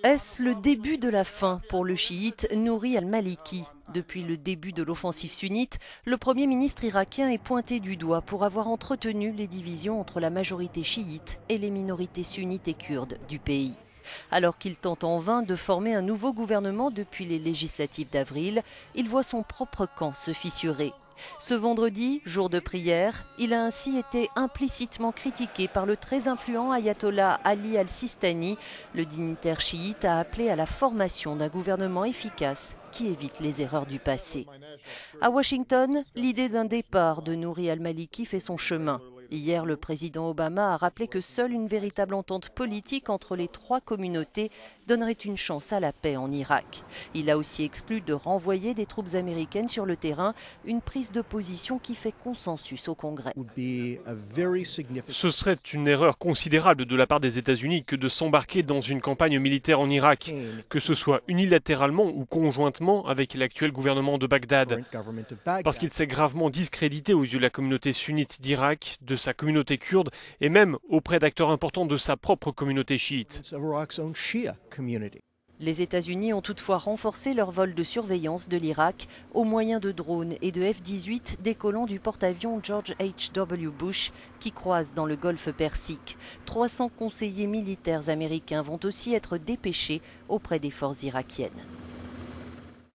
Est-ce le début de la fin pour le chiite Nouri al-Maliki? Depuis le début de l'offensive sunnite, le Premier ministre irakien est pointé du doigt pour avoir entretenu les divisions entre la majorité chiite et les minorités sunnites et kurdes du pays. Alors qu'il tente en vain de former un nouveau gouvernement depuis les législatives d'avril, il voit son propre camp se fissurer. Ce vendredi, jour de prière, il a ainsi été implicitement critiqué par le très influent ayatollah Ali al-Sistani. Le dignitaire chiite a appelé à la formation d'un gouvernement efficace qui évite les erreurs du passé. À Washington, l'idée d'un départ de Nouri al-Maliki fait son chemin. Hier, le président Obama a rappelé que seule une véritable entente politique entre les trois communautés donnerait une chance à la paix en Irak. Il a aussi exclu de renvoyer des troupes américaines sur le terrain, une prise de position qui fait consensus au Congrès. Ce serait une erreur considérable de la part des États-Unis que de s'embarquer dans une campagne militaire en Irak, que ce soit unilatéralement ou conjointement avec l'actuel gouvernement de Bagdad, parce qu'il s'est gravement discrédité aux yeux de la communauté sunnite d'Irak, de sa communauté kurde et même auprès d'acteurs importants de sa propre communauté chiite. Les États-Unis ont toutefois renforcé leur vol de surveillance de l'Irak au moyen de drones et de F-18 décollant du porte-avions George H.W. Bush qui croise dans le golfe Persique. 300 conseillers militaires américains vont aussi être dépêchés auprès des forces irakiennes.